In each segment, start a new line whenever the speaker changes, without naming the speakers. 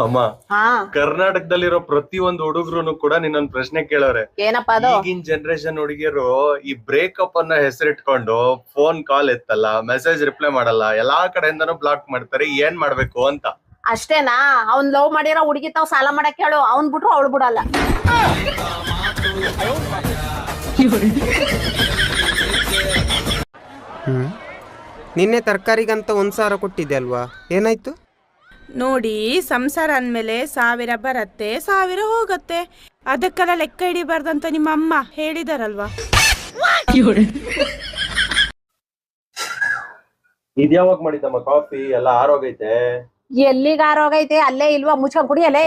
ಅಮ್ಮ,
ಹಾ
ಕರ್ನಾಟಕದಲ್ಲಿರೋ ಪ್ರತಿಯೊಂದು ಹುಡುಗರು ಕೂಡ ನಿನ್ನೊಂದ್ ಪ್ರಶ್ನೆ ಕೇಳೋರೆ.
ಏನಪ್ಪಾ ಅದು?
ಈಗಿನ ಜನರೇಷನ್ ಹುಡುಗಿಯರು ಈ ಬ್ರೇಕಪ್ ಅನ್ನ ಹೆಸರಿಟ್ಕೊಂಡು ಫೋನ್ ಕಾಲ್ ಎತ್ತಲ್ಲ, ಮೆಸೇಜ್ ರಿಪ್ಲೈ ಮಾಡಲ್ಲ, ಎಲ್ಲಾ ಕಡೆಯಿಂದನೂ ಬ್ಲಾಕ್ ಮಾಡ್ತಾರೆ. ಏನ್ ಮಾಡ್ಬೇಕು ಅಂತ.
ಅಷ್ಟೇನಾ? ಅವ್ನ್ ಲವ್ ಮಾಡಿರೋ ಹುಡುಗಿ ತಾವ್ ಸಾಲ ಮಾಡಕ್ ಹೇಳು, ಅವ್ನ್ ಬಿಟ್ರು ಅವಳು ಬಿಡಲ್ಲ.
ನಿನ್ನೆ ತರಕಾರಿಗಂತ 1,000 ಕೊಟ್ಟಿದ್ದೆ ಅಲ್ವಾ, ಏನಾಯ್ತು?
ನೋಡಿ, ಸಂಸಾರ ಅಂದ್ಮೇಲೆ 1000 ಬರತ್ತೆ 1000 ಹೋಗತ್ತೆ. ಅದಕ್ಕೆಲ್ಲ ಲೆಕ್ಕ ಹಿಡಿಬಾರ್ದಂತ ನಿಮ್ಮ ಅಮ್ಮ ಹೇಳಿದಾರಲ್ವಾ.
ಇದ್ಯಾವಾಗ ಮಾಡಿದ್ದಮ್ಮ ಕಾಫಿ? ಎಲ್ಲ ಆರೋಗೈತೆ.
ಎಲ್ಲಿಗ ಆರೋಗೈತೆ? ಅಲ್ಲೇ ಇಲ್ವಾ? ಮುಚ್ಕೊಂಡ್ ಕುಡಿಯಲ್ಲೇ.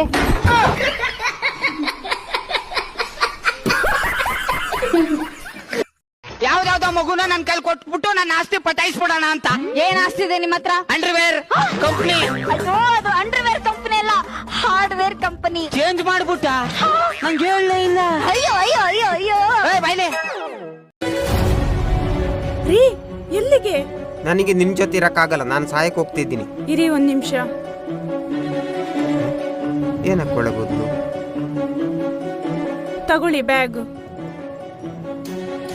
ಯಾವ್ದಾವ್ದೋ ಮಗುನ ನನ್ ಕೈಲಿ ಕೊಟ್ಬಿಟ್ಟು ನನ್ನ ಆಸ್ತಿ ಪಟಾಯಿಸ್ಬಿಡೋಣ ಅಂತ.
ಏನ್ ಆಸ್ತಿದೆ ನಿಮ್ಮ ಹತ್ರ?
Underwear company.
ಅಯ್ಯೋ, ಅದು ಅಂಡರ್ವೇರ್ ಕಂಪನಿ ಅಲ್ಲ, ಹಾರ್ಡ್ವೇರ್ ಕಂಪನಿ.
ಚೇಂಜ್ ಮಾಡ್ಬಿಟ್ಟ, ನಂಗೆ ಹೇಳಲೇ ಇಲ್ಲ.
ಅಯ್ಯೋ ಅಯ್ಯೋ ಅಯ್ಯೋ ಅಯ್ಯೋ.
ಬಾಯ್ಲೆ
ರೀ, ಎಲ್ಲಿಗೆ?
ನನಗೆ ನಿಮ್ ಜೊತೆ ಇರಕ್ಕಾಗಲ್ಲ, ನಾನು ಸಾಯಕ್ ಹೋಗ್ತಿದ್ದೀನಿ.
ಇರಿ ಒಂದ್ ನಿಮಿಷ.
ಏನಕ್ಕೆ ಒಳಗೋದು?
ತಗೊಳ್ಳಿ ಬ್ಯಾಗ್.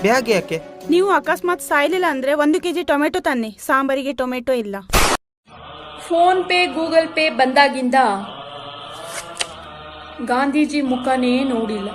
ಬ್ಯಾಗ್ ಯಾಕೆ?
ನೀವು ಅಕಸ್ಮಾತ್ ಸಾಯ್ಲಿಲ್ಲ ಅಂದ್ರೆ 1 kg ಟೊಮೆಟೊ ತನ್ನಿ, ಸಾಂಬಾರಿಗೆ ಟೊಮೆಟೊ ಇಲ್ಲ.
ಫೋನ್ ಪೇ ಗೂಗಲ್ ಪೇ ಬಂದಾಗಿಂದ ಗಾಂಧೀಜಿ ಮುಖನೇ ನೋಡಿಲ್ಲ.